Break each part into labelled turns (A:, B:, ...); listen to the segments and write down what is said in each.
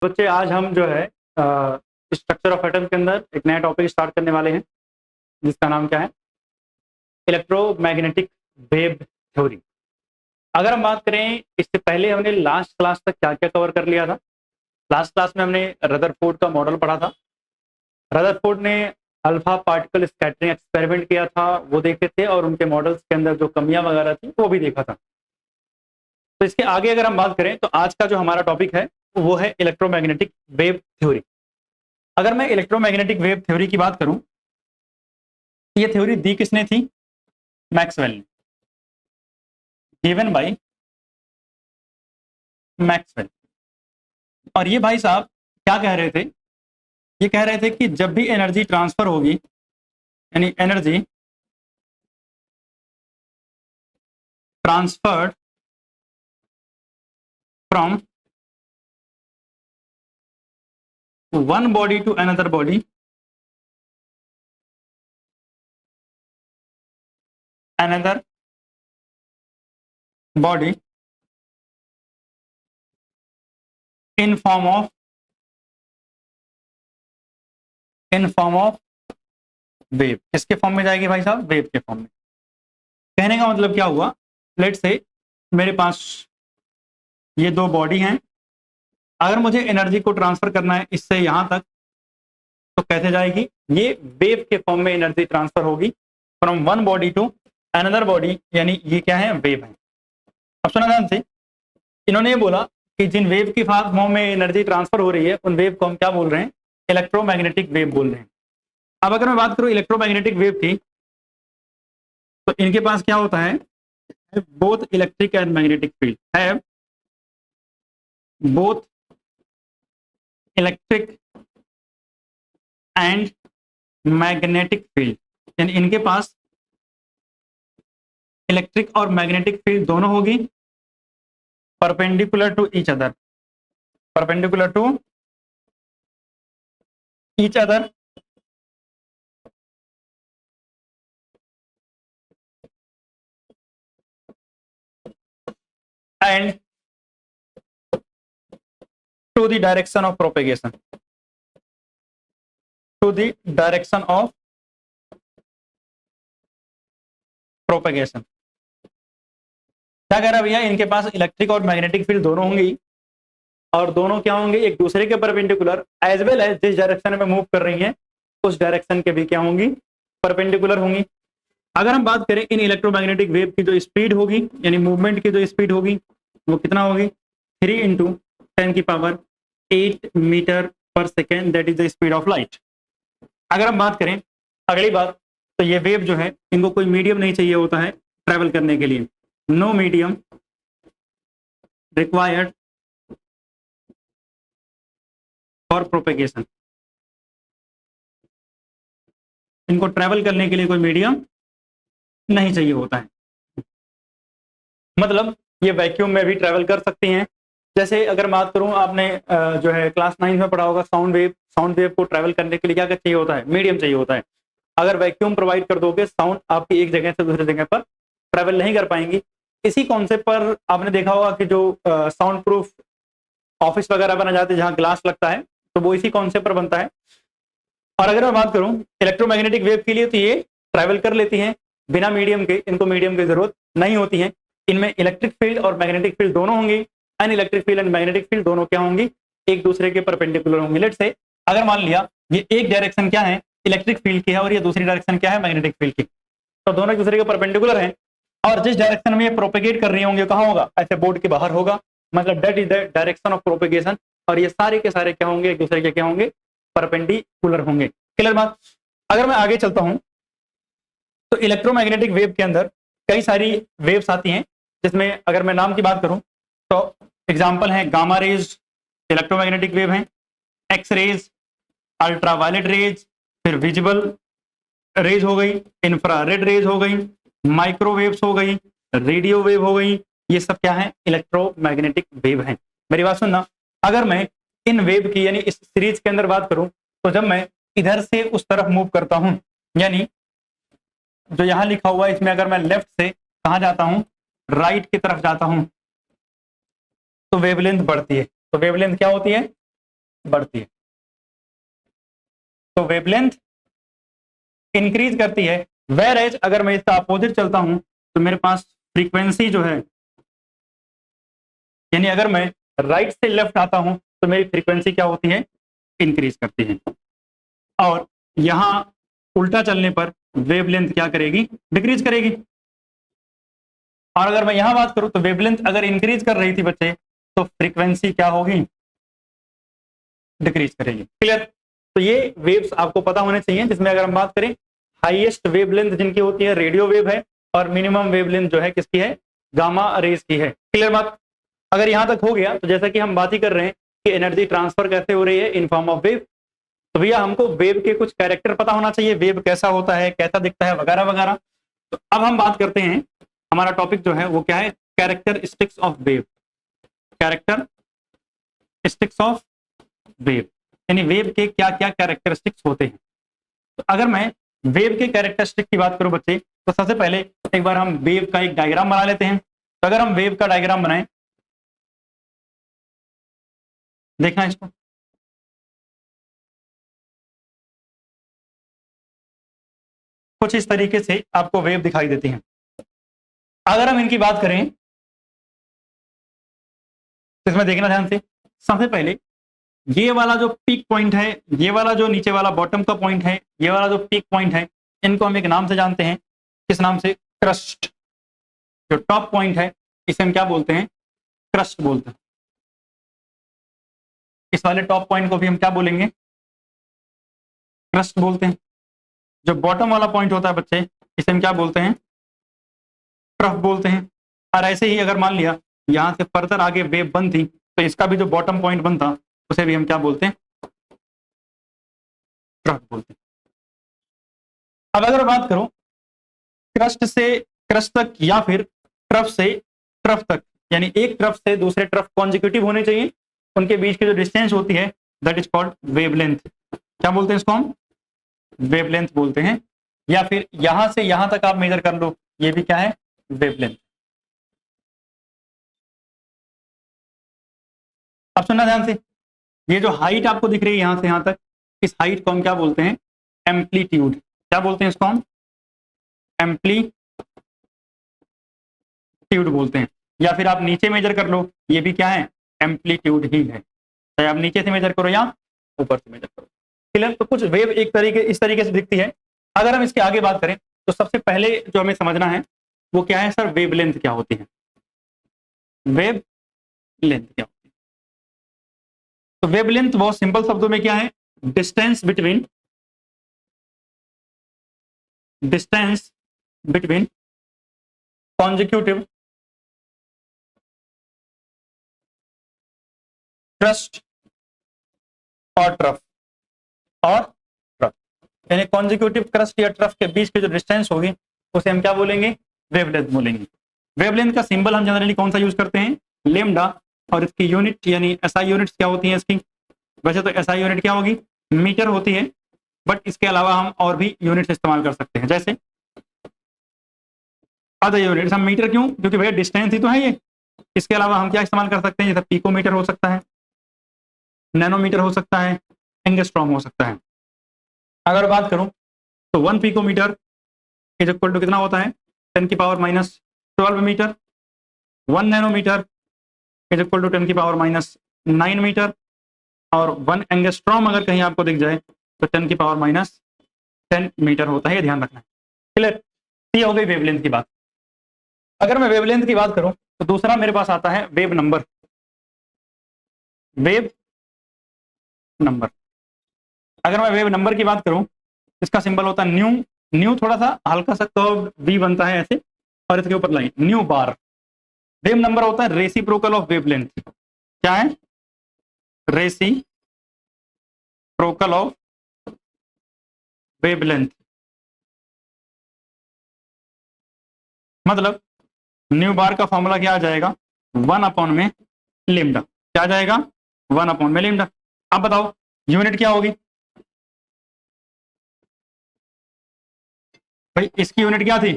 A: बच्चे आज हम जो है स्ट्रक्चर ऑफ एटम के अंदर एक नया टॉपिक स्टार्ट करने वाले हैं जिसका नाम क्या है, इलेक्ट्रोमैग्नेटिक वेव थ्योरी। अगर हम बात करें, इससे पहले हमने लास्ट क्लास तक क्या क्या कवर कर लिया था। लास्ट क्लास में हमने रदरफोर्ड का मॉडल पढ़ा था। रदरफोर्ड ने अल्फा पार्टिकल स्कैटरिंग एक्सपेरिमेंट किया था, वो देखे थे, और उनके मॉडल्स के अंदर जो कमियां वगैरह थी वो भी देखा था। तो इसके आगे अगर हम बात करें तो आज का जो हमारा टॉपिक है वो है इलेक्ट्रोमैग्नेटिक वेव थ्योरी। अगर मैं इलेक्ट्रोमैग्नेटिक वेव थ्योरी की बात करूं, ये थ्योरी दी किसने थी? मैक्सवेल ने, गिवन बाय मैक्सवेल। और ये भाई साहब क्या कह रहे थे? ये कह रहे थे कि जब भी एनर्जी ट्रांसफर होगी, यानी energy transferred from one body to another body in form of wave. किसके फॉर्म में जाएगी भाई साहब? वेव के फॉर्म में। कहने का मतलब क्या हुआ? लेट्स से मेरे पास ये दो बॉडी हैं, अगर मुझे एनर्जी को ट्रांसफर करना है इससे यहां तक, तो कैसे जाएगी? ये वेव के फॉर्म में एनर्जी ट्रांसफर होगी from one body to another body, यानी ये क्या है? वेव है। अब सुना ध्यान से, इन्होंने ये बोला कि जिन वेव की फॉर्म में एनर्जी ट्रांसफर हो रही है उन वेव को हम क्या बोल रहे हैं? इलेक्ट्रोमैग्नेटिक वेव बोल रहे हैं। अब अगर मैं बात करूं इलेक्ट्रोमैग्नेटिक वेव की, तो इनके पास क्या होता है? Both electric and magnetic field है, both electric and magnetic field, यानी इनके पास इलेक्ट्रिक और मैग्नेटिक फील्ड दोनों होगी, perpendicular to each other, perpendicular to each other, and to the direction of propagation, to the direction of propagation। क्या कह रहा है भैया? इनके पास इलेक्ट्रिक और मैग्नेटिक फील्ड दोनों होंगी, और दोनों क्या होंगे? एक दूसरे के परपेंडिकुलर, एज वेल एज जिस डायरेक्शन में मूव कर रही हैं उस डायरेक्शन के भी क्या होंगी? परपेंडिकुलर होंगी। अगर हम बात करें इन इलेक्ट्रोमैग्नेटिक वेव की जो स्पीड होगी, यानी मूवमेंट की जो स्पीड होगी, वो कितना होगी? 3 × 10⁸ मीटर पर second, that is the speed of light. अगर हम बात करें अगली बात, तो ये वेव जो है इनको कोई मीडियम नहीं चाहिए होता है ट्रेवल करने के लिए। No medium required for propagation, इनको ट्रेवल करने के लिए कोई मीडियम नहीं चाहिए होता है। मतलब ये वैक्यूम में भी ट्रेवल कर सकती हैं। जैसे अगर बात करूं, आपने जो है क्लास 9 में पढ़ा होगा, साउंड वेव को ट्रेवल करने के लिए क्या चाहिए होता है? मीडियम चाहिए होता है। अगर वैक्यूम प्रोवाइड कर दोगे, साउंड आपकी एक जगह से दूसरी जगह पर ट्रेवल नहीं कर पाएंगी। इसी कॉन्सेप्ट पर आपने देखा होगा कि जो साउंड प्रूफ ऑफिस वगैरह बना जाते हैं जहाँ ग्लास लगता है, तो वो इसी कॉन्सेप्ट पर बनता है। और अगर मैं बात करूं इलेक्ट्रोमैग्नेटिक वेव के लिए, तो ये ट्रैवल कर लेती हैं बिना मीडियम के, इनको मीडियम की जरूरत नहीं होती है। इनमें इलेक्ट्रिक फील्ड और मैग्नेटिक फील्ड दोनों होंगी, and electric field and magnetic field दोनों क्या होंगी? एक दूसरे के परपेंडिकुलर होंगे। लेट्स से अगर मान लिया ये एक डायरेक्शन क्या है? इलेक्ट्रिक फील्ड की है, और ये दूसरी डायरेक्शन क्या है? मैग्नेटिक फील्ड की। तो दोनों एक दूसरे के परपेंडिकुलर हैं, और जिस डायरेक्शन में ये प्रोपेगेट कर रही होंगे कहाँ होगा? ऐसे बोर्ड के बाहर होगा, मतलब that is the direction of propagation. और ये सारे के सारे क्या होंगे? एक दूसरे के क्या होंगे? परपेंडिकुलर होंगे। क्लियर बात? अगर मैं आगे चलता हूं, तो इलेक्ट्रोमैग्नेटिक वेव के अंदर कई सारी वेव्स आती हैं, जिसमें अगर मैं नाम की बात करूं तो एग्जांपल है गामा रेज, इलेक्ट्रोमैग्नेटिक वेव है, एक्स रेज, अल्ट्रावायलेट रेज, फिर विजिबल रेज हो गई, इंफ्रारेड रेज हो गई, माइक्रोवेव्स हो गई, रेडियो वेव हो गई। ये सब क्या है? इलेक्ट्रोमैग्नेटिक वेव है। मेरी बात सुनना, अगर मैं इन वेव की यानी इस सीरीज के अंदर बात करूं, तो जब मैं इधर से उस तरफ मूव करता हूं, यानी जो यहां लिखा हुआ है इसमें अगर मैं लेफ्ट से कहां जाता हूं? राइट की तरफ जाता हूं, तो वेवलेंथ बढ़ती है। तो वेवलेंथ क्या होती है? बढ़ती है। तो वेवलेंथ इंक्रीज करती है, वेयर एज अगर मैं इसका अपोजिट चलता हूं तो मेरे पास फ्रीक्वेंसी जो है, यानी अगर मैं राइट से लेफ्ट आता हूं तो मेरी फ्रीक्वेंसी क्या होती है, इंक्रीज करती है। और यहां उल्टा चलने पर वेवलेंथ क्या करेगी, डिक्रीज करेगी। और अगर मैं यहां बात करूं तो वेवलेंथ अगर इंक्रीज कर रही थी बच्चे तो फ्रीक्वेंसी क्या होगी, डिक्रीज करेगी। क्लियर। तो ये वेव्स आपको पता होने चाहिए, जिसमें अगर हम बात करें हाईएस्ट वेवलेंथ जिनकी होती है रेडियो वेव है, और मिनिमम वेवलेंथ जो है किसकी है, गामा रेज की है। क्लियर बात। अगर यहां तक हो गया तो जैसा कि हम बात ही कर रहे हैं कि एनर्जी ट्रांसफर कैसे हो रही है, इन फॉर्म ऑफ वेव। तो भैया हमको वेव के कुछ कैरेक्टर पता होना चाहिए, वेव कैसा होता है, कैसा दिखता है, वगैरह वगैरह। तो अब हम बात करते हैं, हमारा टॉपिक जो है वो क्या है, characteristics of wave. Characteristics of wave, यानी वेव के क्या क्या कैरेक्टरिस्टिक्स होते हैं। तो अगर मैं वेव के कैरेक्टरिस्टिक की बात करूं बच्चे, तो सबसे पहले एक बार हम वेव का एक डायग्राम बना लेते हैं। तो अगर हम वेव का डायग्राम बनाएं, देखना इसको, कुछ इस तरीके से आपको वेव दिखाई देती हैं। अगर हम इनकी बात करें तो इसमें देखना ध्यान से, सबसे पहले ये वाला जो पीक पॉइंट है, ये वाला जो नीचे वाला बॉटम का पॉइंट है, ये वाला जो पीक पॉइंट है, इनको हम एक नाम से जानते हैं, किस नाम से, क्रस्ट। जो टॉप पॉइंट है इसे हम क्या बोलते हैं, क्रस्ट बोलते हैं। इस वाले टॉप पॉइंट को भी हम क्या बोलेंगे, क्रस्ट बोलते हैं। जो बॉटम वाला पॉइंट होता है बच्चे, इसे हम क्या बोलते हैं, ट्रफ बोलते हैं। और ऐसे ही अगर मान लिया यहां से फर्दर आगे वेव बंद थी तो इसका भी जो बॉटम पॉइंट बनता उसे भी हम क्या बोलते हैं, ट्रफ बोलते हैं। अब अगर बात करो क्रस्ट से क्रस्ट तक या फिर ट्रफ से ट्रफ तक, यानी एक ट्रफ से दूसरे ट्रफ कॉन्जिक्यूटिव होने चाहिए, उनके बीच की जो डिस्टेंस होती है दैट इज कॉल्ड वेवलेंथ। क्या बोलते हैं इसको हम, वेवलेंथ बोलते हैं। या फिर यहां से यहां तक आप मेजर कर लो, ये भी क्या है, वेवलेंथ। अब सुनना ध्यान से, ये जो हाइट आपको दिख रही है यहां से यहां तक, इस हाइट को हम क्या बोलते हैं, एम्पलीट्यूड। क्या बोलते हैं इसको हम, एम्पलीट्यूड बोलते हैं। या फिर आप नीचे मेजर कर लो, ये भी क्या है, एम्पलीट्यूड ही है, चाहे आप नीचे से मेजर करो या ऊपर से मेजर करो। क्लियर। तो कुछ वेव एक तरीके इस तरीके से दिखती है। अगर हम इसके आगे बात करें तो सबसे पहले जो हमें समझना है वो क्या है, सर वेवलेंथ क्या होती है, वेव लेंथ क्या होती है। तो वेवलेंथ बहुत सिंपल शब्दों में क्या है, डिस्टेंस बिटवीन कॉन्जिक्यूटिव क्रस्ट और ट्रफ, यानी कॉन्जिक्यूटिव क्रस्ट या ट्रफ के बीच की जो डिस्टेंस होगी उसे हम क्या बोलेंगे, वेवलेंथ बोलेंगे। वेवलेंथ का सिंबल हम जनरली कौन सा यूज करते हैं, लेमडा। और इसकी यूनिट यानी एसआई यूनिट्स क्या होती हैं इसकी, वैसे तो एसआई यूनिट क्या होगी, मीटर होती है, बट इसके अलावा हम और भी यूनिट्स इस्तेमाल कर सकते हैं, जैसे अदर यूनिट्स। हम मीटर क्यों, क्योंकि भैया डिस्टेंस ही तो है ये। इसके अलावा हम क्या इस्तेमाल कर सकते हैं, जैसे पिकोमीटर हो सकता है, नैनोमीटर हो सकता है, एंगस्ट्रॉम हो सकता है। अगर बात करूं तो 1 पिकोमीटर इज इक्वल टू कितना होता है, 10⁻⁻12 metre. 1 nanometre is equal to 10⁻⁻9 metre. और 1 एंगस्ट्रॉम अगर कहीं आपको दिख जाए तो 10⁻10 मीटर होता है, ये ध्यान रखना है। क्लियर। ये हो गई वेवलेंथ की बात। अगर मैं वेवलेंथ की बात करूं तो दूसरा मेरे पास आता है वेव नंबर। वेव नंबर, अगर मैं वेव नंबर की बात करूं, इसका सिंबल होता है न्यू। न्यू थोड़ा सा हल्का सा कर्व वी बनता है ऐसे, और इसके ऊपर लाइन, न्यू बार। वेव नंबर होता है रेसिप्रोकल ऑफ वेवलेंथ। क्या है, रेसिप्रोकल ऑफ वेवलेंथ। मतलब न्यू बार का फॉर्मूला क्या आ जाएगा, 1 में लेमडा। क्या आ जाएगा, 1 में लेमडा। अब बताओ यूनिट क्या होगी भाई, इसकी यूनिट क्या थी,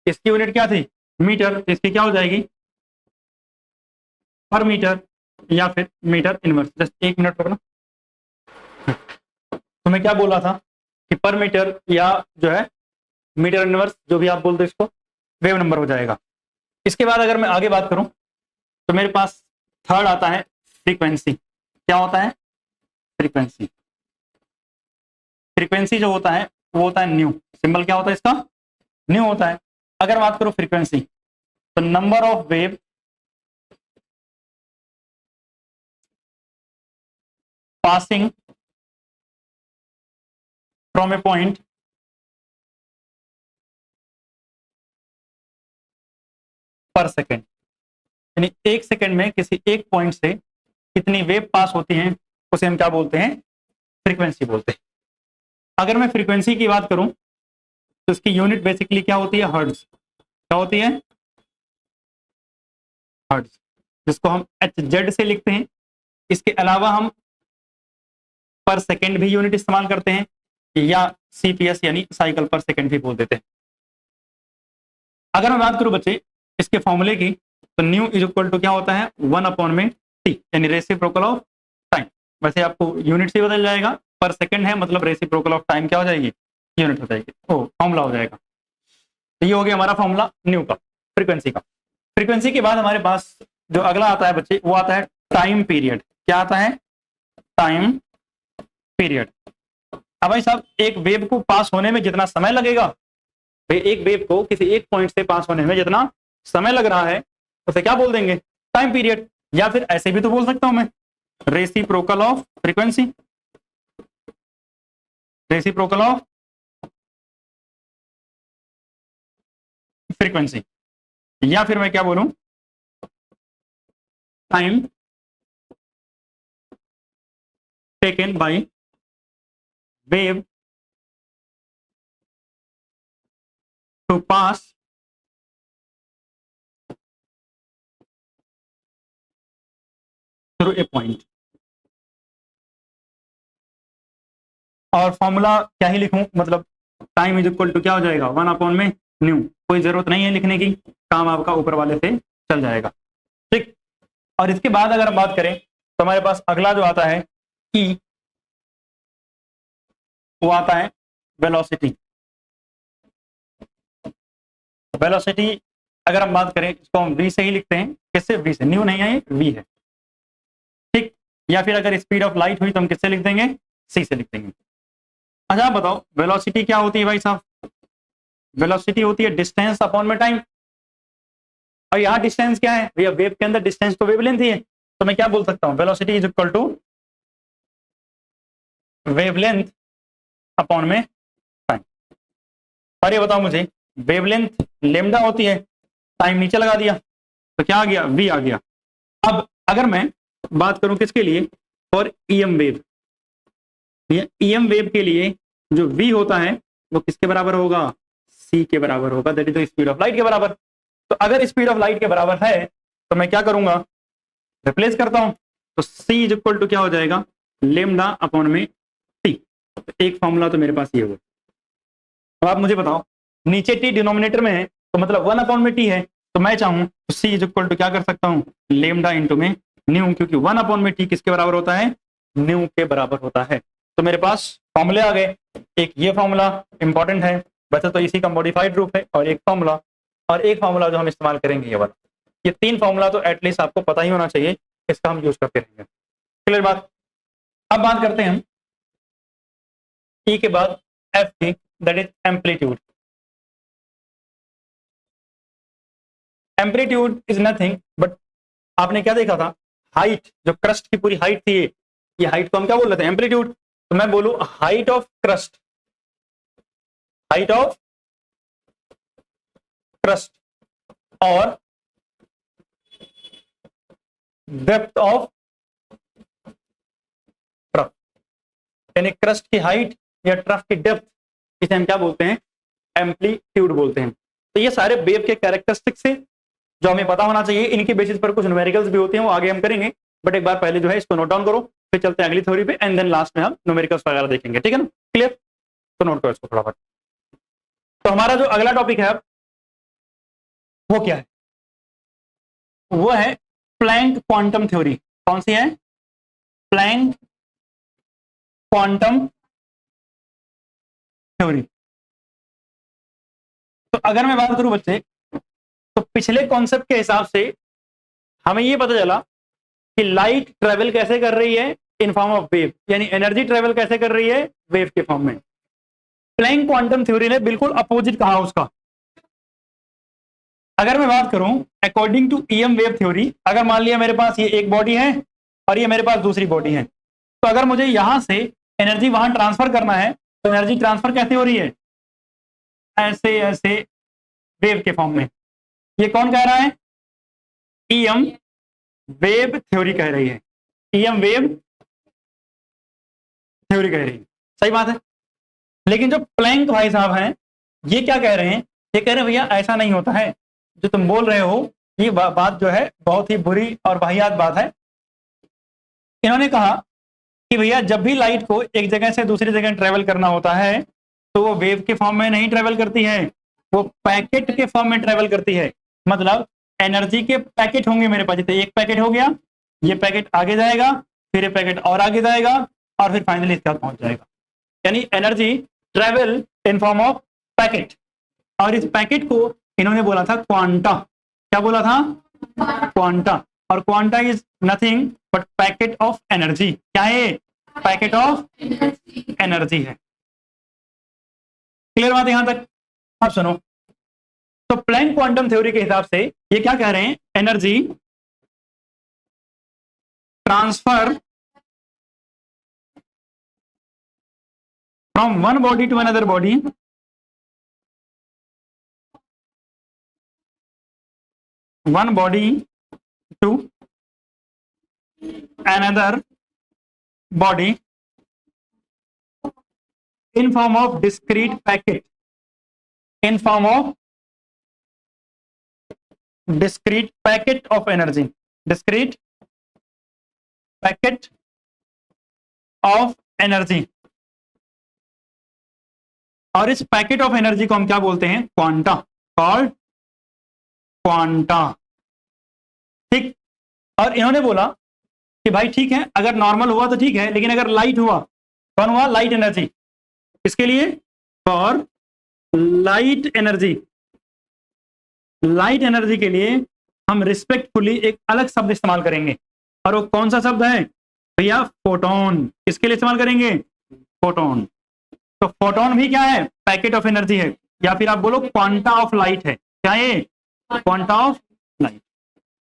A: इसकी यूनिट क्या थी, मीटर। इसकी क्या हो जाएगी, पर मीटर या फिर मीटर इनवर्स। जस्ट 1 मिनट रुकना। तो मैं क्या बोल रहा था कि पर मीटर या जो है मीटर इनवर्स, जो भी आप बोलते हो इसको, वेव नंबर हो जाएगा। इसके बाद अगर मैं आगे बात करूं तो मेरे पास थर्ड आता है फ्रीक्वेंसी। क्या होता है? फ्रीक्वेंसी। फ्रीक्वेंसी जो होता है वो होता है न्यू। सिंबल क्या होता है इसका? न्यू होता है। अगर बात करो फ्रीक्वेंसी, तो number of wave passing from A point पर सेकेंड, यानी 1 सेकेंड में किसी एक पॉइंट से कितनी वेव पास होती हैं उसे हम क्या बोलते हैं? फ्रीक्वेंसी बोलते हैं। अगर मैं फ्रीक्वेंसी की बात करूं तो इसकी यूनिट बेसिकली क्या होती है? हर्ट्ज। क्या होती है? हर्ट्ज, जिसको हम HZ से लिखते हैं। इसके अलावा हम पर सेकेंड भी यूनिट इस्तेमाल करते हैं या CPS यानी साइकिल पर सेकेंड भी बोल देते हैं। अगर मैं बात करूं बच्चे इसके फॉर्मूले की, तो न्यू इज इक्वल टू क्या होता है? 1/T, यानी रेसिप्रोकल ऑफ टाइम। वैसे आपको यूनिट से बदल जाएगा, पर सेकेंड है मतलब रेसिप्रोकल ऑफ टाइम क्या हो जाएगी? यूनिट हो जाएगी, ओ फॉर्मूला हो जाएगा। तो ये हो गया हमारा फॉर्मूला न्यू का, फ्रीक्वेंसी का। फ्रीक्वेंसी के बाद हमारे पास जो अगला आता है बच्चे, वो आता है टाइम पीरियड। क्या आता है? Time period. अब भाई साहब, एक वेव को पास होने में जितना समय लगेगा, भाई एक वेव को किसी एक पॉइंट से पास होने में जितना समय लग रहा है उसे क्या बोल देंगे? Time period. या फिर ऐसे भी तो बोल सकता हूं मैं, reciprocal of frequency. Reciprocal of frequency, या फिर मैं क्या बोलूं? Time taken by wave to pass through a point. और फॉर्मूला क्या ही लिखूं, मतलब टाइम इज इक्वल टू क्या हो जाएगा? 1/न्यू। कोई जरूरत नहीं है लिखने की, काम आपका ऊपर वाले से चल जाएगा। ठीक। और इसके बाद अगर हम बात करें तो हमारे पास अगला जो आता है E, वो आता है वेलोसिटी। वेलोसिटी अगर हम बात करें इसको हम V से ही लिखते हैं। किससे? V से। न्यू नहीं है, V है। ठीक। या फिर अगर स्पीड ऑफ लाइट हुई तो हम किससे लिख देंगे? C से लिख देंगे। अच्छा आप बताओ वेलोसिटी क्या होती है भाई साहब? वेलोसिटी होती है डिस्टेंस अपॉन में टाइम। और यहाँ डिस्टेंस क्या है भैया? वेव के अंदर डिस्टेंस तो वेवलेंथ ही है। तो मैं क्या बोल सकता हूँ? Velocity is equal to wavelength upon में टाइम। और ये बताओ मुझे, वेवलेंथ लेमडा होती है, टाइम नीचे लगा दिया तो क्या आ गया? V आ गया। अब अगर मैं बात करूं किसके लिए? और EM वेव। EM वेव के लिए जो V होता है वो किसके बराबर होगा? C के बराबर होगा, that is the speed of light के बराबर। तो अगर स्पीड ऑफ लाइट के बराबर है तो मैं क्या करूंगा? रिप्लेस करता हूं। तो C इज इक्वल टू क्या हो जाएगा? लेमडा अपॉन में T। तो एक फॉर्मूला तो मेरे पास ये हुआ। अब आप मुझे बताओ, नीचे T डिनोमिनेटर में है तो मतलब 1/T है, तो मैं चाहूं तो C इज इक्वल टू क्या कर सकता हूं? लेमडा इंटू में न्यू, क्योंकि 1/T किसके बराबर होता है? न्यू के बराबर होता है। तो मेरे पास फॉर्मूले आ गए। एक ये फॉर्मूला इंपॉर्टेंट है, वैसे तो इसी का मॉडिफाइड रूप है, और एक फॉर्मूला, और एक फॉर्मूला जो हम इस्तेमाल करेंगे ये वाला। ये 3 फॉर्मूला तो एटलीस्ट आपको पता ही होना चाहिए, इसका हम यूज करते रहेंगे। क्लियर बात? अब बात करते हैं हम E के बाद F की, that is amplitude. Amplitude is nothing but, आपने क्या देखा था? हाइट, जो क्रस्ट की पूरी हाइट थी, ये हाइट को हम क्या बोल रहे थे? एम्पलीट्यूड। तो मैं बोलूं height of crust, height of crust और डेप्थ ऑफ ट्रफ, यानी क्रस्ट की हाइट या ट्रफ की डेप्थ, इसे हम क्या बोलते हैं? एम्पलीट्यूड बोलते हैं। तो ये सारे वेव के कैरेक्टरिस्टिक्स है जो हमें पता होना चाहिए। इनकी बेसिस पर कुछ न्यूमेरिकल्स भी होते हैं, वो आगे हम करेंगे, बट एक बार पहले जो है इसको नोट डाउन करो, फिर चलते हैं अगली थ्योरी पे, एंड देन लास्ट में हम न्यूमेरिकल्स वगैरह देखेंगे। ठीक है ना? क्लियर? तो नोट करो इसको थोड़ा बहुत। तो हमारा जो अगला टॉपिक है वो क्या है? वो है प्लैंक क्वांटम थ्योरी। कौन सी है? Planck quantum theory. तो अगर मैं बात करूं बच्चे, तो पिछले कॉन्सेप्ट के हिसाब से हमें यह पता चला कि लाइट ट्रेवल कैसे कर रही है, इन फॉर्म ऑफ वेव, यानी एनर्जी ट्रेवल कैसे कर रही है, वेव के फॉर्म में। प्लैंक क्वांटम थ्योरी ने बिल्कुल अपोजिट कहा उसका। अगर मैं बात करूं according to EM wave theory, अगर मान लिया मेरे पास ये एक बॉडी है और ये मेरे पास दूसरी बॉडी है, तो अगर मुझे यहां से एनर्जी वहां ट्रांसफर करना है, तो एनर्जी ट्रांसफर कैसे हो रही है? ऐसे ऐसे वेव के फॉर्म में। ये कौन कह रहा है? ईएम वेव थ्योरी कह रही है। ईएम वेव थ्योरी कह रही है, सही बात है। लेकिन जो प्लैंक भाई साहब हैं, ये क्या कह रहे हैं? ये कह रहे हैं भैया ऐसा नहीं होता है, जो तुम बोल रहे हो ये बात जो है बहुत ही बुरी और वाहियात बात है। इन्होंने कहा कि भैया जब भी लाइट को एक जगह से दूसरी जगह ट्रेवल करना होता है, तो वो वेव के फॉर्म में नहीं ट्रेवल करती है, वो पैकेट के फॉर्म में ट्रेवल करती है। मतलब एनर्जी के पैकेट होंगे मेरे पास, जैसे एक पैकेट हो गया, ये पैकेट आगे जाएगा, फिर ये पैकेट और आगे जाएगा, और फिर फाइनली इसके पास पहुंच जाएगा। यानी energy travel in form of packet. और इस पैकेट को इन्होंने बोला था क्वांटा। क्या बोला था? क्वांटा। और quanta is nothing but packet of energy. क्या है? पैकेट ऑफ एनर्जी है। क्लियर बात यहां तक? अब सुनो, तो प्लैंक क्वांटम थ्योरी के हिसाब से ये क्या कह रहे हैं? Energy transfer from one body to another body one body to another body in form of discrete packet, in form of discrete packet of energy, discrete packet of energy। और इस पैकेट ऑफ एनर्जी को हम क्या बोलते हैं? Quanta, called quanta. ठीक। और इन्होंने बोला कि भाई ठीक है, अगर नॉर्मल हुआ तो ठीक है, लेकिन अगर लाइट हुआ, कौन हुआ? Light energy. इसके लिए for light energy, light energy के लिए हम रिस्पेक्टफुली एक अलग शब्द इस्तेमाल करेंगे। और वो कौन सा शब्द है भैया? फोटोन। किसके लिए इस्तेमाल करेंगे? फोटोन। तो फोटोन भी क्या है? पैकेट ऑफ एनर्जी है, या फिर आप बोलो क्वांटा ऑफ लाइट है। क्या है? Quanta of light.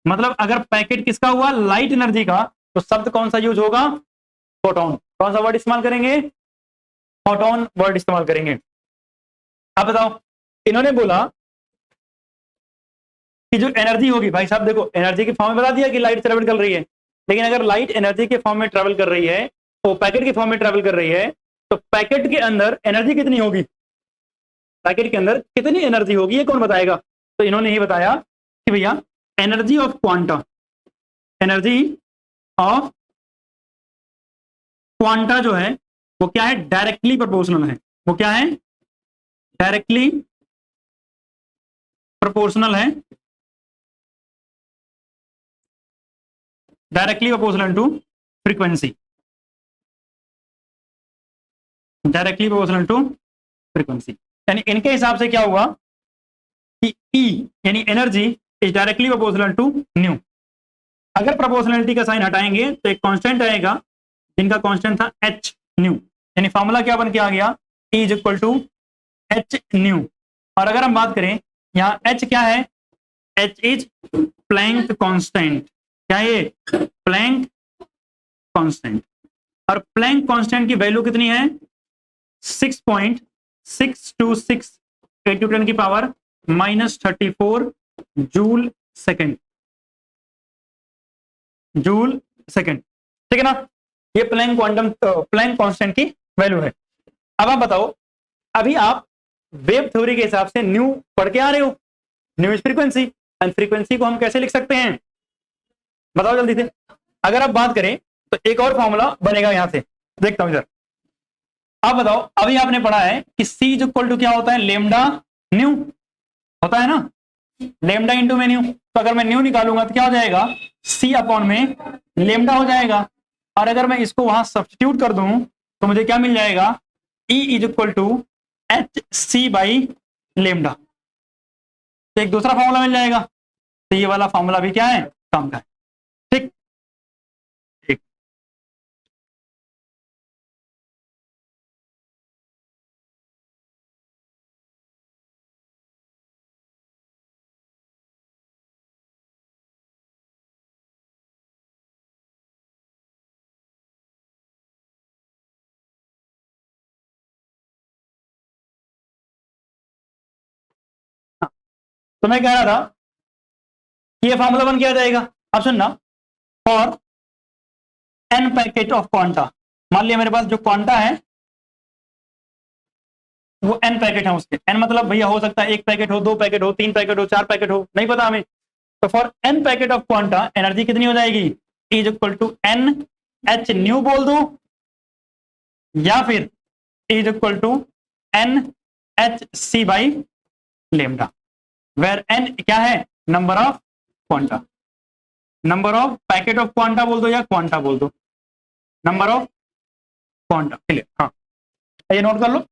A: मतलब अगर पैकेट किसका हुआ? लाइट एनर्जी का, तो शब्द कौन सा यूज होगा? फोटोन। कौन सा वर्ड इस्तेमाल करेंगे? फोटोन वर्ड इस्तेमाल करेंगे। अब बताओ, इन्होंने बोला कि जो एनर्जी होगी, भाई साहब देखो एनर्जी के फॉर्म में बता दिया कि लाइट ट्रेवल कर रही है, लेकिन अगर लाइट एनर्जी के फॉर्म में ट्रेवल कर रही है, तो पैकेट के फॉर्म में ट्रेवल कर रही है, तो पैकेट के अंदर एनर्जी कितनी होगी? पैकेट के अंदर कितनी एनर्जी होगी, ये कौन बताएगा? तो इन्होंने ये बताया कि भैया energy of quanta, energy of quanta जो है वो क्या है? डायरेक्टली प्रोपोर्शनल है। वो क्या है? डायरेक्टली प्रोपोर्शनल है, directly proportional to frequency, directly proportional to frequency. यानी इनके हिसाब से क्या हुआ कि E यानी energy is directly proportional to nu. अगर प्रोपोर्शनलिटी का साइन हटाएंगे तो एक कांस्टेंट आएगा, जिनका कांस्टेंट था H न्यू। यानी फॉर्मूला क्या बन के आ गया? E is equal to H nu. और अगर हम बात करें यहाँ H क्या है? H is Planck constant. क्या है? Planck constant. और प्लैंक कांस्टेंट की वैल्यू कितनी है? 6.626 × 10⁻⁻34 जूल सेकेंड, जूल सेकेंड। ठीक है ना? ये प्लैंक कांस्टेंट की वैल्यू है। अब आप बताओ, अभी आप वेव थ्योरी के हिसाब से न्यू पढ़ के आ रहे हो। New is frequency, and frequency को हम कैसे लिख सकते हैं? बताओ जल्दी से। अगर आप बात करें तो एक और फॉर्मूला बनेगा, यहां से देखता हूं इधर। आप बताओ, अभी आपने पढ़ा है कि C इज इक्वल टू क्या होता है? लेमडा न्यू होता है ना। लेमडा इंटू में न्यू, तो अगर मैं न्यू निकालूंगा तो क्या हो जाएगा, सी अपॉन में लेमडा हो जाएगा। और अगर मैं इसको वहां सब्स्टिट्यूट कर दूं तो मुझे क्या मिल जाएगा, E is equal to H C by lambda. तो एक दूसरा फॉर्मूला मिल जाएगा, तो ये वाला फॉर्मूला भी क्या है, काम का है। ठीक ठीक। हाँ, तो मैं कह रहा था कि ये फॉर्मूला बन क्या जाएगा, अब सुनना, for N packet of quanta, मान लिया मेरे पास जो क्वांटा है वो एन पैकेट है, उसके एन मतलब भैया हो सकता है एक पैकेट हो, दो पैकेट हो, तीन पैकेट हो, चार पैकेट हो, नहीं पता हमें। तो for N packet of quanta energy कितनी हो जाएगी, is equal to N H nu बोल दो, या फिर is equal to N H C by lambda, where N क्या है, number of quanta, number of packet of quanta बोल दो या क्वांटा बोल दो, नंबर ऑफ क्वांटा, क्लियर। हाँ, ये नोट कर लो।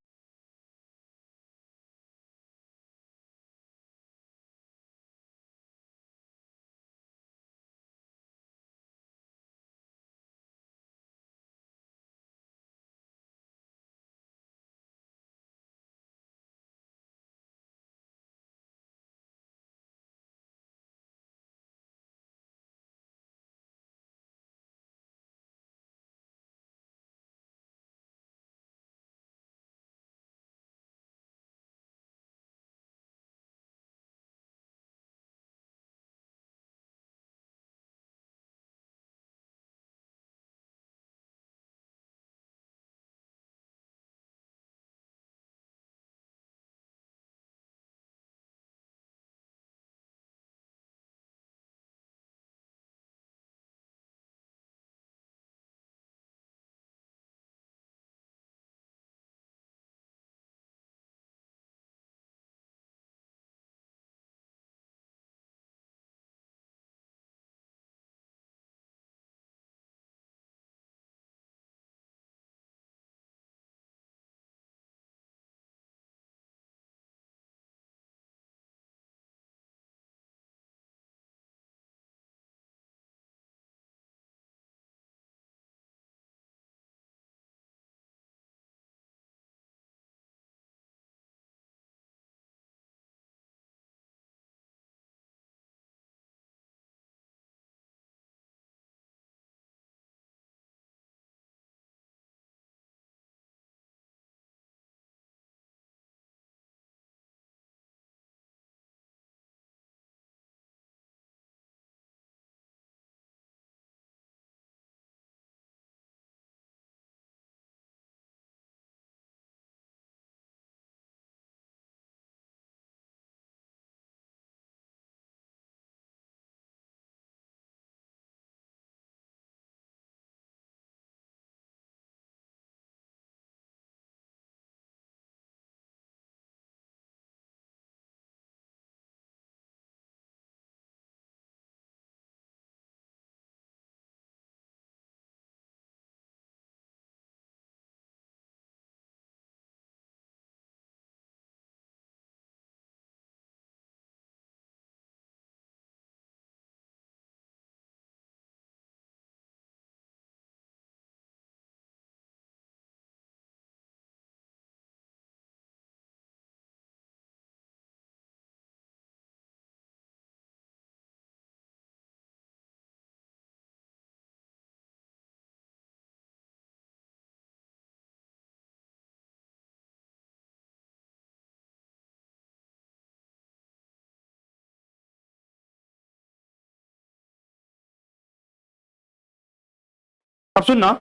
A: अब सुनना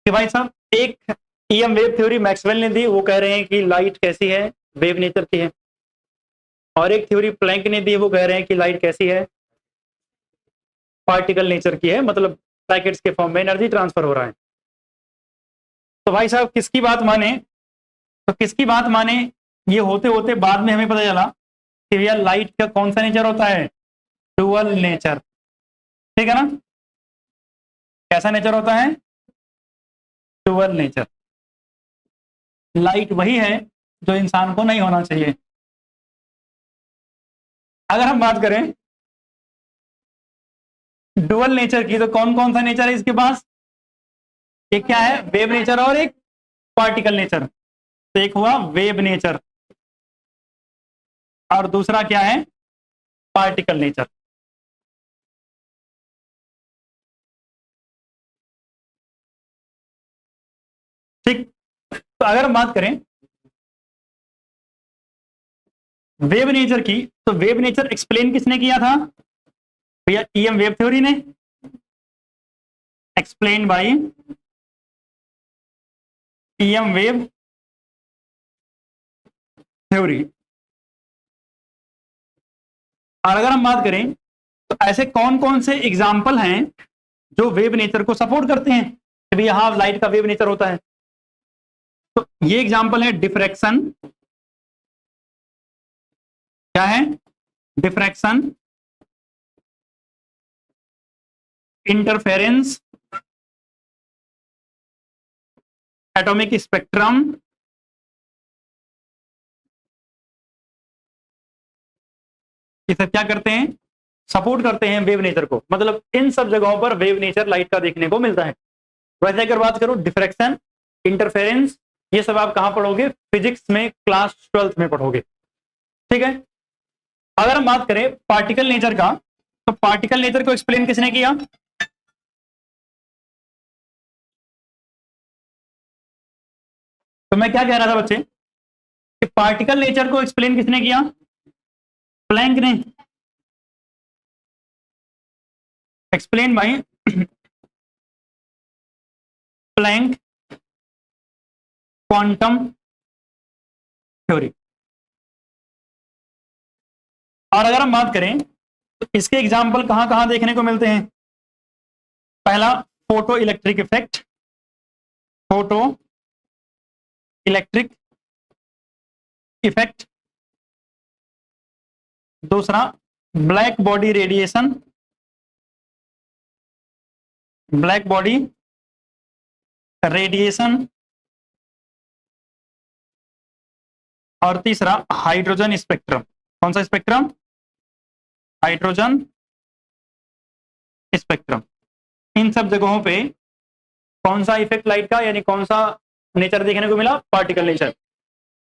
A: कि भाई साहब, एक ईएम वेव थ्योरी मैक्सवेल ने दी, वो कह रहे हैं कि लाइट कैसी है, वेव नेचर की है। और एक थ्योरी प्लैंक ने दी, वो कह रहे हैं कि लाइट कैसी है, पार्टिकल नेचर की है, मतलब पैकेट्स के फॉर्म में एनर्जी ट्रांसफर हो रहा है। तो भाई साहब किसकी बात माने, तो किसकी बात माने, ये होते होते बाद में हमें पता चला कि भैया लाइट का कौन सा नेचर होता है, डुअल नेचर, ठीक है ना, कैसा नेचर होता है, डुअल नेचर। लाइट वही है जो इंसान को नहीं होना चाहिए। अगर हम बात करें डुअल नेचर की, तो कौन कौन सा नेचर है इसके पास, एक क्या है, वेव नेचर और एक पार्टिकल नेचर। तो एक हुआ वेव नेचर और दूसरा क्या है, पार्टिकल नेचर। ठीक, तो अगर हम बात करें वेव नेचर की, तो वेव नेचर एक्सप्लेन किसने किया था भैया, ईएम वेव थ्योरी ने, explain bye EM wave theory. और अगर हम बात करें तो ऐसे कौन कौन से एग्जाम्पल हैं जो वेव नेचर को सपोर्ट करते हैं कि भैया हाँ लाइट का वेव नेचर होता है। तो ये एग्जाम्पल है डिफ्रैक्शन, क्या है, डिफ्रैक्शन, इंटरफेरेंस, एटॉमिक स्पेक्ट्रम, ये सब क्या करते हैं, सपोर्ट करते हैं वेव नेचर को। मतलब इन सब जगहों पर वेव नेचर लाइट का देखने को मिलता है। वैसे अगर बात करूं डिफ्रैक्शन, इंटरफेरेंस, ये सब आप कहां पढ़ोगे, फिजिक्स में क्लास 12th में पढ़ोगे, ठीक है। अगर हम बात करें पार्टिकल नेचर का, तो पार्टिकल नेचर को एक्सप्लेन किसने किया, तो मैं क्या कह रहा था बच्चे कि पार्टिकल नेचर को एक्सप्लेन किसने किया, प्लैंक ने, explain by Planck quantum theory. और अगर हम बात करें तो इसके एग्जाम्पल कहां कहां देखने को मिलते हैं, पहला photo electric effect, photo electric effect, दूसरा black body radiation, black body radiation, और तीसरा हाइड्रोजन स्पेक्ट्रम। कौन सा स्पेक्ट्रम, हाइड्रोजन स्पेक्ट्रम। इन सब जगहों पे कौन सा इफेक्ट लाइट का, यानी कौन सा नेचर देखने को मिला, पार्टिकल नेचर,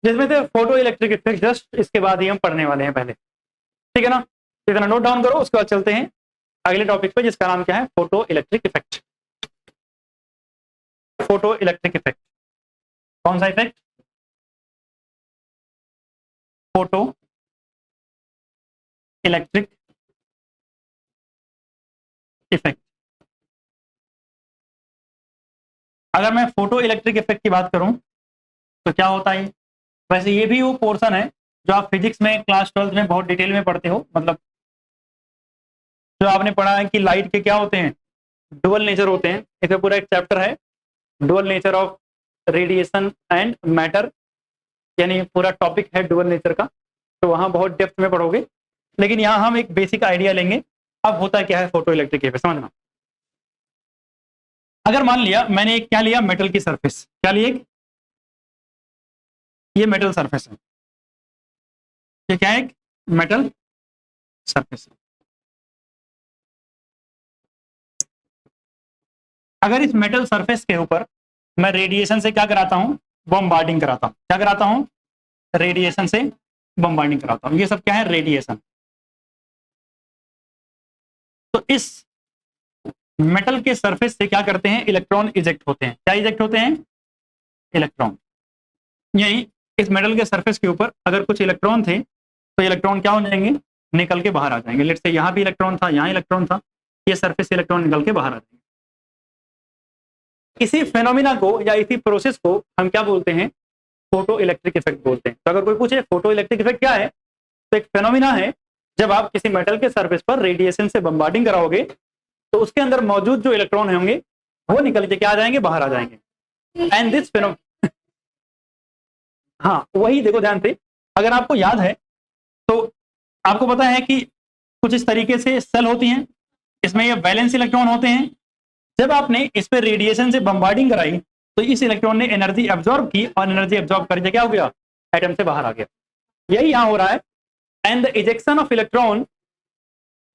A: जिसमें से फोटो इलेक्ट्रिक इफेक्ट जस्ट इसके बाद ही हम पढ़ने वाले हैं पहले, ठीक है ना। इतना नोट डाउन करो, उसके बाद चलते हैं अगले टॉपिक पे जिसका नाम क्या है, photo electric effect. Photo electric effect, कौन सा इफेक्ट, फोटो इलेक्ट्रिक इफेक्ट। अगर मैं फोटो इलेक्ट्रिक इफेक्ट की बात करूं तो क्या होता है, वैसे ये भी वो पोर्शन है जो आप फिजिक्स में क्लास 12th में बहुत डिटेल में पढ़ते हो। मतलब जो आपने पढ़ा है कि लाइट के क्या होते हैं, डुअल नेचर होते हैं, इसका पूरा एक चैप्टर है, dual nature of radiation and matter, यानी पूरा टॉपिक है डुअल नेचर का, तो वहां बहुत डेप्थ में पढ़ोगे। लेकिन यहाँ हम एक बेसिक आइडिया लेंगे अब होता क्या है फोटो इलेक्ट्रिक इफेक्ट, समझना। अगर मान लिया मैंने एक क्या लिया, मेटल की सरफेस, क्या लिए, ये मेटल सरफेस है, ये क्या है, एक मेटल सरफेस है। अगर इस मेटल सरफेस के ऊपर मैं रेडिएशन से क्या कराता हूं, बम्बार्डिंग कराता हूं, क्या कराता हूं, रेडिएशन से बम्बार्डिंग कराता हूं। ये सब क्या है, रेडिएशन। तो इस मेटल के सरफेस से क्या करते हैं, इलेक्ट्रॉन इजेक्ट होते हैं। क्या इजेक्ट होते हैं, इलेक्ट्रॉन। यही इस मेटल के सरफेस के ऊपर अगर कुछ इलेक्ट्रॉन थे तो इलेक्ट्रॉन क्या हो जाएंगे, निकल के बाहर आ जाएंगे। लेट्स से यहाँ भी इलेक्ट्रॉन था, यहाँ इलेक्ट्रॉन था, ये सरफेस से इलेक्ट्रॉन निकल के बाहर आ जाएंगे। इसी फेनोमिना को या इसी प्रोसेस को हम क्या बोलते हैं, फोटो इलेक्ट्रिक इफेक्ट बोलते हैं। तो अगर कोई पूछे फोटो इलेक्ट्रिक इफेक्ट क्या है, तो एक फेनोमिना है जब आप किसी मेटल के सरफेस पर रेडिएशन से बम्बार्डिंग कराओगे तो उसके अंदर मौजूद जो इलेक्ट्रॉन होंगे वो निकल के क्या आ जाएंगे, बाहर आ जाएंगे। एंड दिस फेनोमिना, हाँ वही देखो ध्यान से, अगर आपको याद है तो आपको पता है कि कुछ इस तरीके से सेल होती हैं, इसमें ये वैलेंस इलेक्ट्रॉन होते हैं। जब आपने इस पे रेडिएशन से बम्बार्डिंग कराई तो इस इलेक्ट्रॉन ने एनर्जी एब्जॉर्ब की और एनर्जी एब्जॉर्ब करके क्या हो गया, एटम से बाहर आ गया। यही यहां हो रहा है। And the ejection of electron,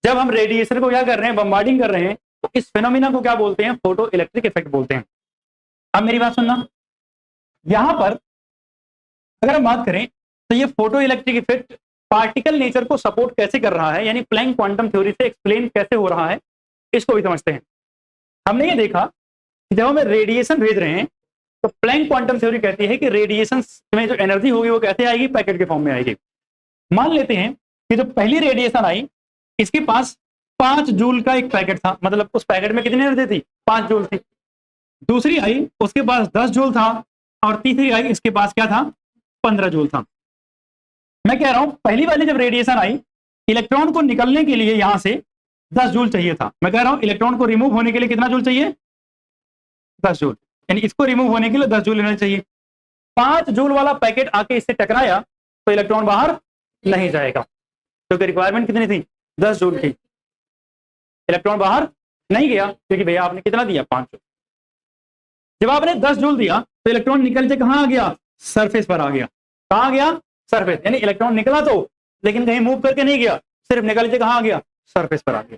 A: जब हम रेडिएशन को क्या कर रहे हैं, बम्बार्डिंग कर रहे हैं, तो इस फिनोमिना को क्या बोलते हैं, फोटो इलेक्ट्रिक इफेक्ट बोलते हैं। अब मेरी बात सुनना, यहां पर अगर हम बात करें तो ये photo electric effect particle nature को सपोर्ट कैसे कर रहा है, यानी प्लैंक क्वांटम थ्योरी से एक्सप्लेन कैसे हो रहा है, इसको भी समझते हैं। हमने ये देखा कि जब हम रेडिएशन भेज रहे हैं तो प्लैंक क्वांटम थ्योरी कहती है कि रेडिएशन में जो एनर्जी होगी वो कैसे आएगी, पैकेट के फॉर्म में आएगी। मान लेते हैं कि जो पहली रेडिएशन आई इसके पास 5 जूल का एक पैकेट था, मतलब उस पैकेट में कितनी एनर्जी थी, 5 जूल थी। दूसरी आई उसके पास 10 जूल था, और तीसरी आई इसके पास क्या था, 15 जूल था। मैं कह रहा हूं पहली वाली जब रेडिएशन आई, इलेक्ट्रॉन को निकलने के लिए यहां से 10 जूल चाहिए था। मैं कह रहा हूं इलेक्ट्रॉन को रिमूव होने के लिए कितना जूल चाहिए, 10 जूल, यानी इसको रिमूव होने के लिए 10 जूल एनर्जी चाहिए। 5 जूल वाला पैकेट आके इससे टकराया तो इलेक्ट्रॉन बाहर नहीं जाएगा, क्योंकि रिक्वायरमेंट कितनी थी, 10 जूल की। इलेक्ट्रॉन बाहर नहीं गया क्योंकि भैया आपने कितना दिया, 5 जूल। जब आपने 10 जूल दिया तो इलेक्ट्रॉन निकल के कहां आ गया, सरफेस पर आ गया। कहां आ गया, सरफेस, यानी इलेक्ट्रॉन निकला तो, लेकिन कहीं मूव करके नहीं गया, सिर्फ निकल के कहां आ गया, सरफेस पर आ गया।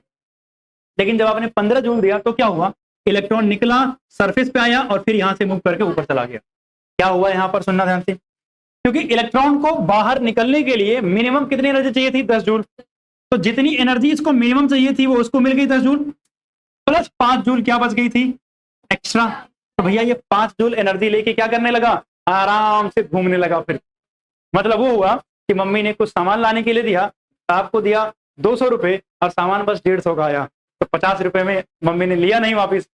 A: लेकिन जब आपने 15 जूल दिया तो क्या हुआ, इलेक्ट्रॉन निकला, सरफेस पे आया और फिर यहां से मूव करके ऊपर चला गया। क्या हुआ यहां पर, सुनना ध्यान से, क्योंकि इलेक्ट्रॉन को बाहर निकलने के लिए मिनिमम कितनी एनर्जी चाहिए थी, 10 जूल। तो जितनी एनर्जी इसको मिनिमम चाहिए थी वो उसको मिल गई 10 जूल, प्लस 5 जूल क्या बच गई थी, एक्स्ट्रा। तो भैया ये 5 जूल एनर्जी लेके क्या करने लगा, आराम से घूमने लगा। फिर मतलब वो हुआ कि मम्मी ने कुछ सामान लाने के लिए दिया, आपको दिया 200 रुपए और सामान बस 150 का आया, तो 50 रुपए में मम्मी ने लिया नहीं वापिस,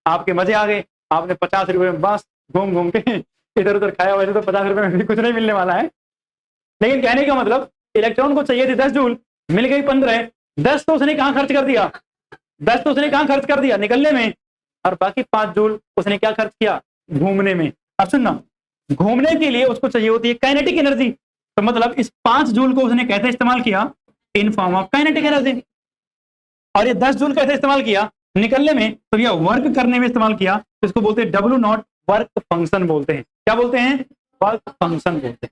A: आपके मजे आ गए। आपने 50 रुपए में बस घूम घूम के इधर उधर खाया, वैसे तो 50 रुपए में भी कुछ नहीं मिलने वाला है। लेकिन कहने का मतलब इलेक्ट्रॉन को चाहिए थी 10 जूल, मिल गई 15, 10 तो उसने कहां खर्च कर दिया, 10 तो उसने कहां खर्च कर दिया, निकलने में, और बाकी 5 जूल उसने क्या खर्च किया, घूमने में। अब सुनना, घूमने के लिए उसको चाहिए होती है काइनेटिक एनर्जी, तो मतलब इस 5 जूल को उसने कैसे इस्तेमाल किया, in form of kinetic energy. और ये 10 जूल कैसे इस्तेमाल किया, निकलने में, तो ये वर्क करने में इस्तेमाल किया, तो इसको बोलते हैं W0 वर्क फंक्शन बोलते हैं। क्या बोलते हैं, वर्क फंक्शन बोलते हैं।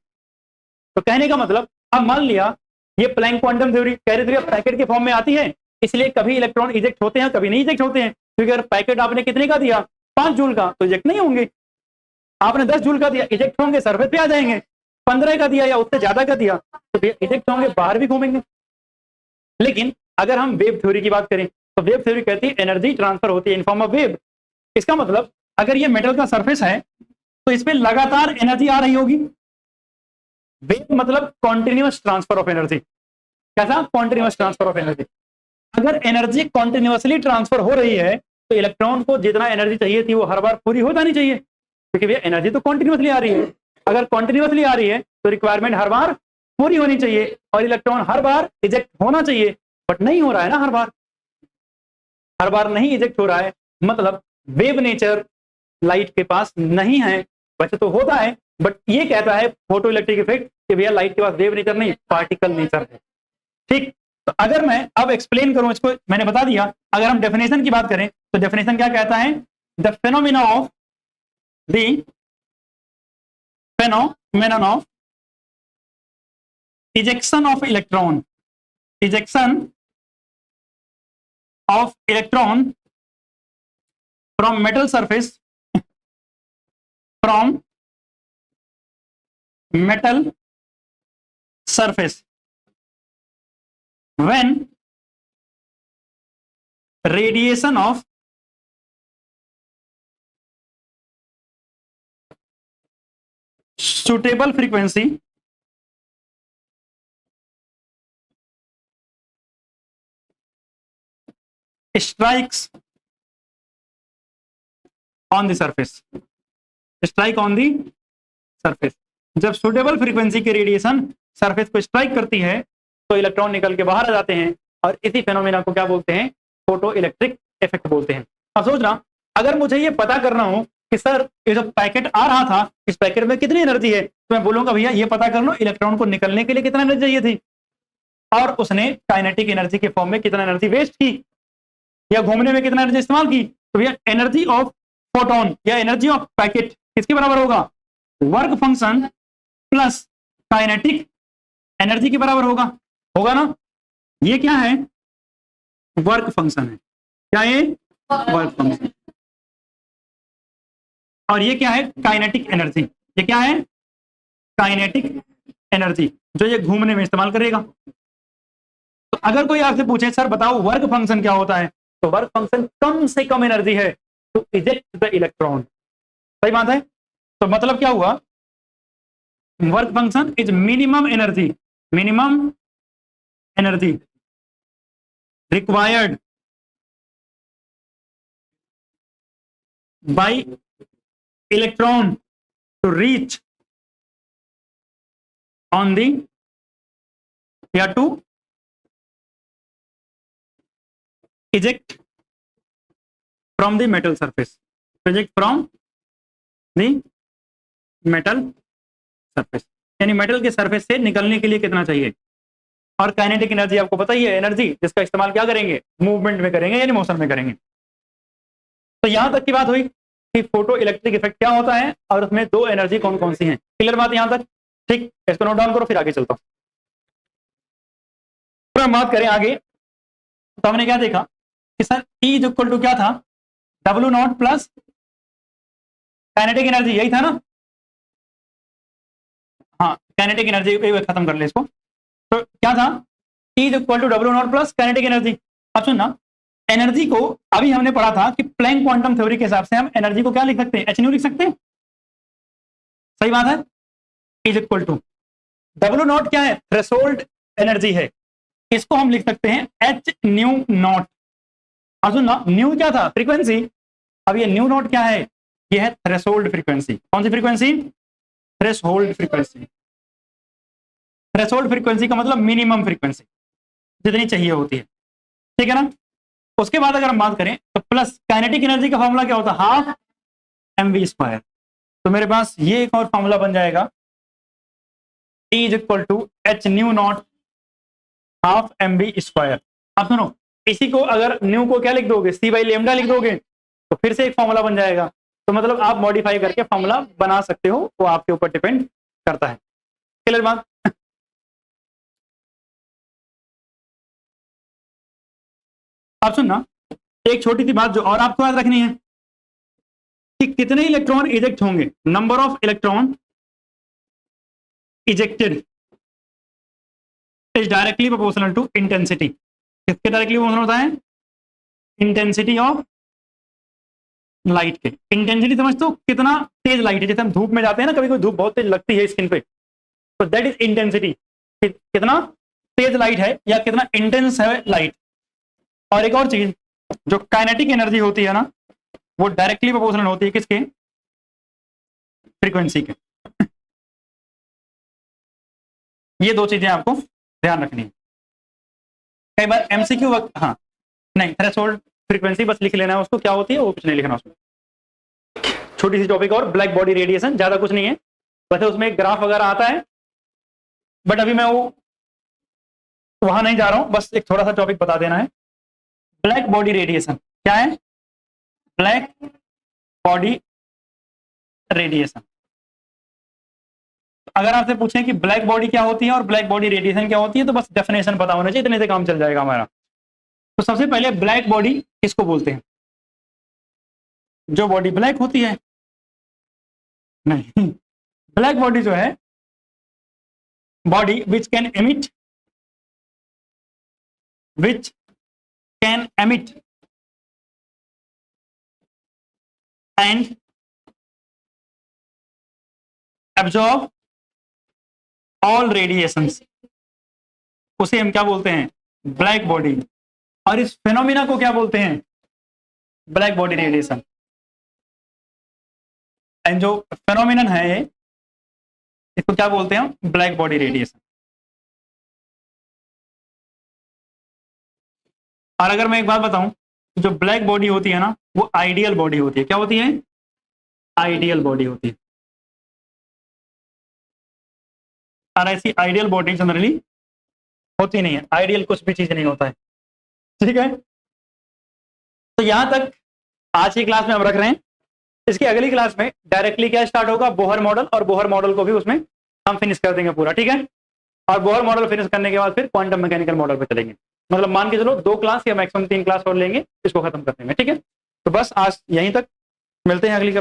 A: तो कहने का मतलब, अब मान लिया ये प्लैंक क्वांटम थ्योरी कह रही थी पैकेट के फॉर्म में आती है, इसलिए कभी इलेक्ट्रॉन इजेक्ट होते हैं, कभी नहीं इजेक्ट होते हैं, क्योंकि अगर पैकेट आपने कितने का दिया, 5 जूल का, तो इजेक्ट नहीं होंगे। आपने 10 जूल का दिया, इजेक्ट होंगे, सरफेस पे आ जाएंगे। 15 का दिया या उससे ज्यादा का दिया तो इजेक्ट होंगे, बाहर भी घूमेंगे। लेकिन अगर हम वेव थ्योरी की बात करें तो वेव थ्योरी कहती है एनर्जी ट्रांसफर होती है इन फॉर्म ऑफ वेव। इसका मतलब अगर ये मेटल का सरफेस है तो इस पे लगातार एनर्जी आ रही होगी। वेव मतलब कॉन्टिन्यूअस ट्रांसफर ऑफ एनर्जी। कैसा, कॉन्टिन्यूअस ट्रांसफर ऑफ एनर्जी। अगर एनर्जी कॉन्टिन्यूअसली ट्रांसफर हो रही है तो इलेक्ट्रॉन को जितना एनर्जी चाहिए थी वो हर बार पूरी हो जानी चाहिए, क्योंकि भैया एनर्जी तो कॉन्टिन्यूअसली आ रही है। अगर कॉन्टिन्यूअसली आ रही है तो रिक्वायरमेंट हर बार पूरी होनी चाहिए और इलेक्ट्रॉन हर बार इजेक्ट होना चाहिए, बट नहीं हो रहा है ना, हर बार नहीं इजेक्ट हो रहा है। मतलब वेव नेचर लाइट के पास नहीं है। वैसे तो होता है, बट ये कहता है फोटो इलेक्ट्रिक इफेक्ट कि भैया लाइट के पास वेव नेचर नहीं, पार्टिकल नेचर है। ठीक, तो अगर मैं अब एक्सप्लेन करूं इसको, मैंने बता दिया। अगर हम डेफिनेशन की बात करें तो डेफिनेशन क्या कहता है, the phenomena of ejection of electron from metal surface when radiation of suitable frequency strikes on the surface, जब सुटेबल फ्रीक्वेंसी की रेडिएशन सरफेस को स्ट्राइक करती है तो इलेक्ट्रॉन निकल के बाहर आ जाते हैं, और इसी फेनोमेना को क्या बोलते हैं, फोटो इलेक्ट्रिक इफेक्ट बोलते हैं। अब सोचना, अगर मुझे ये पता करना हो कि सर ये जो पैकेट आ रहा था इस पैकेट में कितनी एनर्जी है, तो मैं बोलूंगा भैया ये पता कर लो इलेक्ट्रॉन को निकलने के लिए कितना एनर्जी चाहिए थी, और उसने काइनेटिक एनर्जी के फॉर्म में कितना एनर्जी वेस्ट की या घूमने में कितना एनर्जी इस्तेमाल की, तो भैया एनर्जी ऑफ फोटोन या एनर्जी ऑफ पैकेट किसके बराबर होगा, work function plus kinetic energy के बराबर होगा, होगा ना। ये क्या है, वर्क फंक्शन है, क्या ये वर्क फंक्शन, और ये क्या है काइनेटिक एनर्जी, ये क्या है काइनेटिक एनर्जी जो ये घूमने में इस्तेमाल करेगा। तो अगर कोई आपसे पूछे सर बताओ वर्क फंक्शन क्या होता है, तो वर्क फंक्शन कम से कम एनर्जी है टू इजेक्ट द इलेक्ट्रॉन, सही बात है। तो मतलब क्या हुआ, work function is minimum energy required by electron to reach on the या to eject from the metal surface, eject from the metal surface, यानी मेटल के सरफेस से निकलने के लिए कितना चाहिए। और काइनेटिक एनर्जी आपको पता ही है, एनर्जी जिसका इस्तेमाल क्या करेंगे, मूवमेंट में करेंगे यानी मोशन में करेंगे। तो यहां तक की बात हुई कि फोटो इलेक्ट्रिक इफेक्ट क्या होता है और उसमें दो एनर्जी कौन कौन सी हैं, क्लियर बात यहां तक, ठीक। इसको नोट डाउन करो फिर आगे चलता हूं। तो हम बात करें आगे, तो हमने क्या देखा कि sir E is equal to क्या था, W not plus kinetic energy, यही था ना। हाँ काइनेटिक एनर्जी खत्म कर ले इसको, तो क्या था E is equal to W not plus kinetic energy. अब सुनना, एनर्जी को अभी हमने पढ़ा था कि प्लैंक क्वांटम थ्योरी के हिसाब से हम एनर्जी को क्या लिख सकते हैं, h लिख सकते हैं, सही बात है। Is equal to W not क्या है, थ्रेशोल्ड एनर्जी है, इसको हम लिख सकते हैं h न्यू नॉट। अब सुनना, न्यू क्या था, फ्रीक्वेंसी, अब ये न्यू नॉट क्या है, ये है थ्रेशोल्ड फ्रीक्वेंसी। कौन सी frequency, threshold frequency. Threshold frequency का मतलब मिनिमम फ्रीक्वेंसी जितनी चाहिए होती है, ठीक है ना। उसके बाद अगर हम बात करें तो प्लस काइनेटिक एनर्जी का फॉर्मूला क्या होता है, हाफ mv²। तो मेरे पास ये एक और फॉर्मूला बन जाएगा, E is equal to h nu not half mv²। अब सुनो, इसी को अगर न्यू को क्या लिख दोगे, c/λ लिख दोगे, तो फिर से एक फॉर्मूला बन जाएगा। तो मतलब आप मॉडिफाई करके फॉर्मूला बना सकते हो, वो आपके ऊपर डिपेंड करता है, क्लियर बात। अब सुनना, एक छोटी सी बात जो और आपको याद रखनी है कि कितने इलेक्ट्रॉन इजेक्ट होंगे, number of electron ejected is directly proportional to intensity. किसके डायरेक्टली प्रोपोर्शनल होता है, इंटेंसिटी ऑफ लाइट के। इंटेंसिटी समझते हो, कितना तेज लाइट है, जैसे हम धूप में जाते हैं ना, कभी कोई धूप बहुत तेज लगती है स्किन पे, तो दैट इज इंटेंसिटी, कितना तेज लाइट है या कितना इंटेंस है लाइट। और एक और चीज, जो काइनेटिक एनर्जी होती है ना, वो डायरेक्टली प्रोपोर्शनल होती है किसके, फ्रीक्वेंसी के। ये दो चीजें आपको ध्यान रखनी है। कई बार एमसीक्यू वक्त, हाँ नहीं, थ्रेशोल्ड फ्रीक्वेंसी बस लिख लेना है उसको, क्या होती है वो कुछ नहीं लिखना उसमें। छोटी सी टॉपिक और, ब्लैक बॉडी रेडिएशन, ज्यादा कुछ नहीं है, वैसे उसमें एक ग्राफ वगैरह आता है, बट अभी मैं वो वहां नहीं जा रहा हूं, बस एक थोड़ा सा टॉपिक बता देना है। ब्लैक बॉडी रेडिएशन क्या है, ब्लैक बॉडी रेडिएशन। अगर आपसे पूछें कि ब्लैक बॉडी क्या होती है और ब्लैक बॉडी रेडिएशन क्या होती है, तो बस डेफिनेशन पता होना चाहिए, इतने से काम चल जाएगा हमारा। तो सबसे पहले ब्लैक बॉडी किसको बोलते हैं, जो बॉडी ब्लैक होती है, नहीं, ब्लैक बॉडी जो है, body which can emit and absorb all radiations, उसे हम क्या बोलते हैं, ब्लैक बॉडी। और इस फेनोमिना को क्या बोलते हैं, ब्लैक बॉडी रेडिएशन। एंड जो फेनोमिनन है इसको क्या बोलते हैं, ब्लैक बॉडी रेडिएशन। और अगर मैं एक बात बताऊं, जो ब्लैक बॉडी होती है ना, वो आइडियल बॉडी होती है। क्या होती है, आइडियल बॉडी होती है। और ऐसी आइडियल बॉडी जनरली होती नहीं है, आइडियल कुछ भी चीज नहीं होता है। ठीक है, तो यहां तक आज की क्लास में हम रख रहे हैं। इसकी अगली क्लास में डायरेक्टली क्या स्टार्ट होगा, बोहर मॉडल, और बोहर मॉडल को भी उसमें हम फिनिश कर देंगे पूरा। ठीक है, और बोहर मॉडल फिनिश करने के बाद फिर क्वांटम मैकेनिकल मॉडल पे चलेंगे। मतलब मान के चलो 2 क्लास या मैक्सिमम 3 क्लास और लेंगे इसको खत्म करने में। ठीक है, तो बस आज यहीं तक, मिलते हैं अगली क्लास।